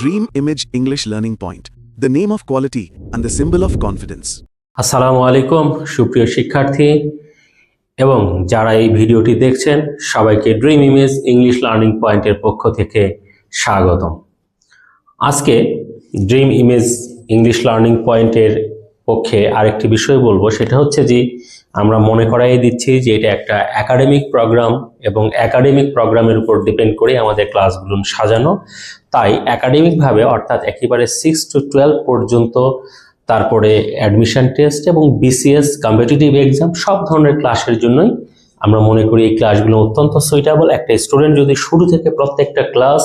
Dream Image English Learning Point, the name of quality and the symbol of confidence. আসসালামু আলাইকুম সুপ্রিয় শিক্ষার্থী এবং যারা এই ভিডিওটি দেখছেন সবাইকে ড্রিম ইমেজ ইংলিশ লার্নিং পয়েন্টের পক্ষ থেকে স্বাগতম। আজকে ড্রিম ইমেজ ইংলিশ লার্নিং পয়েন্টের পক্ষে আরেকটি বিষয় বলবো, সেটা হচ্ছে যে আমরা মনে করাই দিচ্ছি যে এটা একটা একাডেমিক প্রোগ্রাম এবং একাডেমিক প্রোগ্রামের উপর ডিপেন্ড করে আমাদের ক্লাসগুলো সাজানো। তাই একাডেমিকভাবে অর্থাৎ একেবারে 6 to 12 পর্যন্ত, তারপরে অ্যাডমিশন টেস্ট এবং বিসিএস কম্পিটিটিভ এক্সাম সব ধরনের ক্লাসের জন্যই আমরা মনে করি এই ক্লাসগুলো অত্যন্ত সুইটেবল। একটা স্টুডেন্ট যদি শুরু থেকে প্রত্যেকটা ক্লাস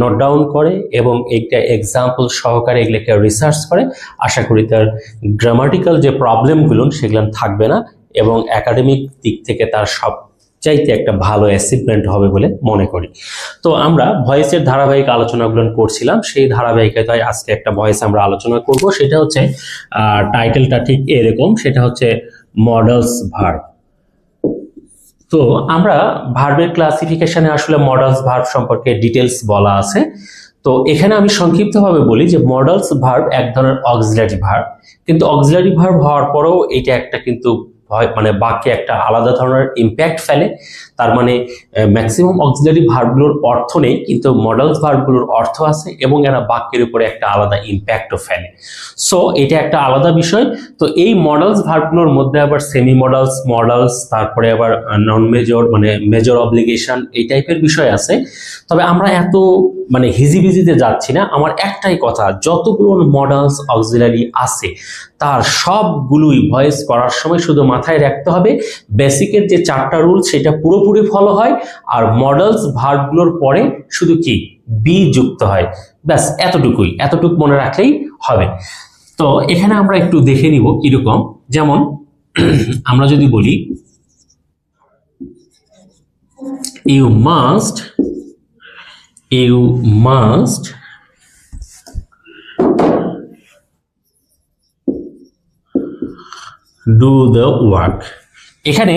নোট ডাউন করে এবং একটা এক্সাম্পল সহকারে এগুলোকে রিসার্চ করে, আশা করি তার গ্রামাটিক্যাল যে প্রবলেমগুলো সেগুলো থাকবে না এবং একাডেমিক দিক থেকে তার সবচাইতে একটা ভালো অ্যাচিভমেন্ট হবে বলে মনে করি। তো আমরা ভয়েসের ধারাবাহিক আলোচনাগুলো করছিলাম, সেই ধারাবাহিকতায় আজকে একটা ভয়েস আমরা আলোচনা করব। সেটা হচ্ছে টাইটেলটা ঠিক এরকম, সেটা হচ্ছে মডেলস ভার্ব। তো আমরা ভার্বের ক্লাসিফিকেশনে আসলে মডেলস ভার্ব সম্পর্কে ডিটেলস বলা আছে। তো এখানে আমি সংক্ষিপ্তভাবে বলি যে মডেলস ভার্ব এক ধরনের অক্সিলারি ভার্ব, কিন্তু অক্সিলারি ভার্ব হওয়ার পরেও এটা একটা কিন্তু মানে বাক্যে একটা আলাদা ধরনের ইম্প্যাক্ট ফেলে। তার মানে ম্যাক্সিমাম অক্সিলারি ভার্বগুলোর অর্থ নেই, কিন্তু মডেলস ভার্বগুলোর অর্থ আছে এবং এরা বাক্যের উপরে একটা আলাদা ইম্প্যাক্টও ফেলে। সো এটা একটা আলাদা বিষয়। তো এই মডেলস ভার্বগুলোর মধ্যে আবার সেমি মডেলস, মডেলস, তারপরে আবার নন মেজর মানে মেজর অব্লিগেশন, এই টাইপের বিষয় আছে। তবে আমরা এত মানে হিজিবিজিতে যাচ্ছি না। আমার একটাই কথা, যতগুলো মডেলস অক্সিলারি আছে তার সবগুলোই ভয়েস করার সময় শুধু মাথায় রাখতে হবে বেসিকের যে 4টা রুল সেটা পুরোপুরি ফলো হয়, আর মডেলস ভার্বগুলোর পরে শুধু কি বি যুক্ত হয়, ব্যাস এতটুকু মনে রাখলেই হবে। তো এখানে আমরা একটু দেখে নিব এরকম, যেমন আমরা যদি বলি you must do the work. এখানে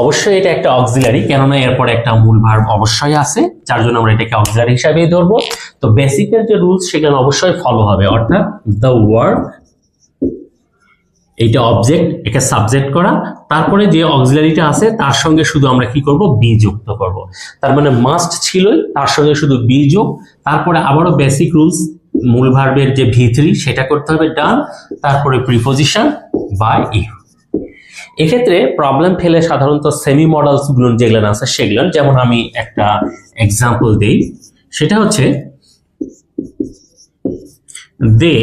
অবশ্যই এটা একটা অক্সিলারি, কেননা এরপরে একটা মূল ভার্ব অবশ্যই আছে, যার জন্য আমরা এটাকে অক্সিলারি হিসাবে ধরবো। তো বেসিকের যে রুলস সেখানে অবশ্যই ফলো হবে, অর্থাৎ দ্য ওয়ার্ক, এইটা অবজেক্ট, একে সাবজেক্ট করা, তারপরে যে অক্সিলারিটা আছে তার সঙ্গে শুধু আমরা কি করব, বি যুক্ত করব। তার মানে মাস্ট ছিলই, তার সঙ্গে শুধু বি যোগ, তারপরে আবারও বেসিক রুলস, মূল ভার্বের যে V3 সেটা করতে হবে ডান, তারপরে প্রিপোজিশন বাই ইউ। এক্ষেত্রে প্রবলেম ফেলে সাধারণত সেমি মডেলস গুলো যেগুলো আছে সেগুলো, যেমন আমি একটা এক্সাম্পল দেই, সেটা হচ্ছে they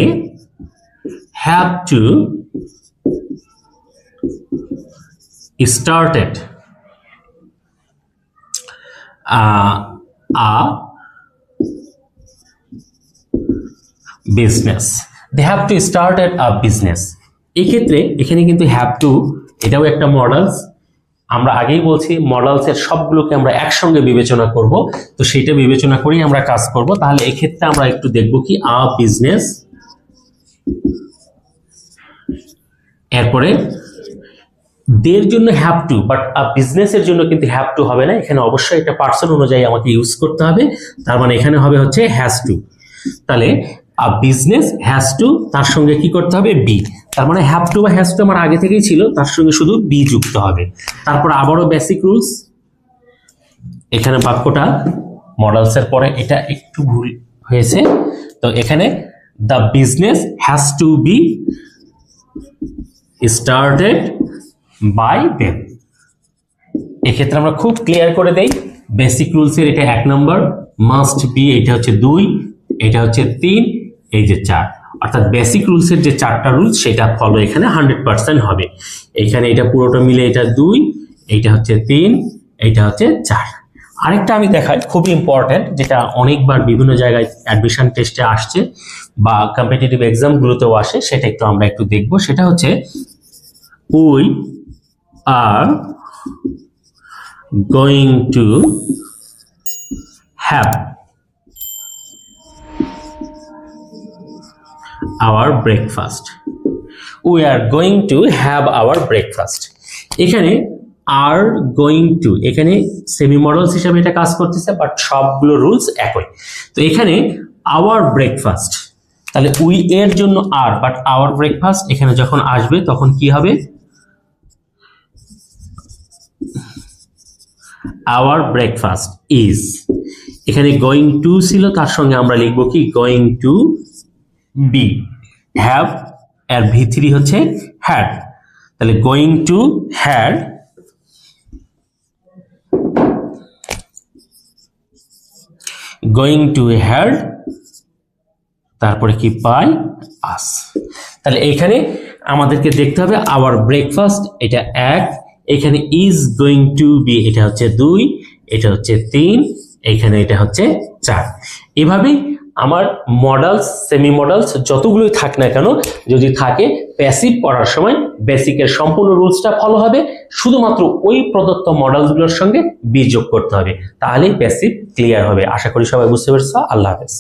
have to started a business. They have to started a business. এই ক্ষেত্রে এখানে কিন্তু হ্যাভ টু এটাও একটা মডেলস। আমরা আগেই বলছি মডেলস এর সবগুলোকে আমরা একসঙ্গে বিবেচনা করব, তো সেটা বিবেচনা করেই আমরা কাজ করব। তাহলে এই ক্ষেত্রে আমরা একটু দেখব কি আ বিজনেস, এরপরে দের জন্য হ্যাভ টু, বাট বিজনেসের জন্য কিন্তু হ্যাভ টু হবে না, এখানে অবশ্যই একটা পার্সন অনুযায়ী আমাকে ইউজ করতে হবে। তার মানে এখানে হবে হচ্ছে হ্যাজ টু। তাহলে বিজনেস হ্যাজ টু, তার সঙ্গে কি করতে হবে, বি। তার মানে হ্যাভ টু বা হ্যাজ টু আমার আগে থেকেই ছিল, তার সঙ্গে শুধু বি যুক্ত হবে। তারপর আবারও বেসিক রুলস, এখানে বাক্যটা মডেলসের পরে এটা একটু ভুল হয়েছে, তো এখানে the business has to be started by them. এক্ষেত্রে আমরা খুব ক্লিয়ার করে দেই, বেসিক রুলসের এটা 1 নম্বর, মাস্ট বি এটা হচ্ছে 2, এটা হচ্ছে 3, এই যে 4, অর্থাৎ বেসিক রুলসের যে 4টা রুলস সেটা ফলো এখানে 100% হবে। এখানে এটা পুরোটা মিলে এটা 2, এইটা হচ্ছে 3, এইটা হচ্ছে 4। আরেকটা আমি দেখাই খুবই ইম্পর্টেন্ট, যেটা অনেকবার বিভিন্ন জায়গায় অ্যাডমিশন টেস্টে আসছে বা কম্পিটিটিভ এক্সামগুলোতেও আসে, সেটা আমরা একটু দেখব। সেটা হচ্ছে we are going to have our breakfast. We are going to have our breakfast. এখানে আর গোয়িং টু এখানে সেমি মডেলস হিসাবে এটা কাজ করতেছে, বাট সবগুলো রুলস একই। তো এখানে আওয়ার ব্রেকফাস্ট, তাহলে উই এর জন্য আর, বাট আওয়ার ব্রেকফাস্ট এখানে যখন আসবে তখন কি হবে? আওয়ার ব্রেকফাস্ট ইজ, এখানে গোয়িং টু ছিল, তার সঙ্গে আমরা লিখব কি? Going to B. হ্যাভ এর V3 হচ্ছে হ্যাড, তাহলে গোয়িং টু হ্যাড তারপরে কি পাই? আস। তাহলে এখানে আমাদেরকে দেখতে হবে আওয়ার ব্রেকফাস্ট এটা 1, এখানে ইজ গোয়িং টু বি এটা হচ্ছে 2, এটা হচ্ছে 3, এখানে এটা হচ্ছে 4। এভাবেই আমার মডেলস, সেমি মডেলস যতগুলোই থাক না কেন, যদি থাকে প্যাসিভ করার সময় বেসিকের সম্পূর্ণ রুলসটা ফলো হবে, শুধুমাত্র ওই প্রদত্ত মডেলসগুলোর সঙ্গে বি যোগ করতে হবে, তাহলেই প্যাসিভ ক্লিয়ার হবে। আশা করি সবাই বুঝতে পেরেছো। আল্লাহ হাফেজ।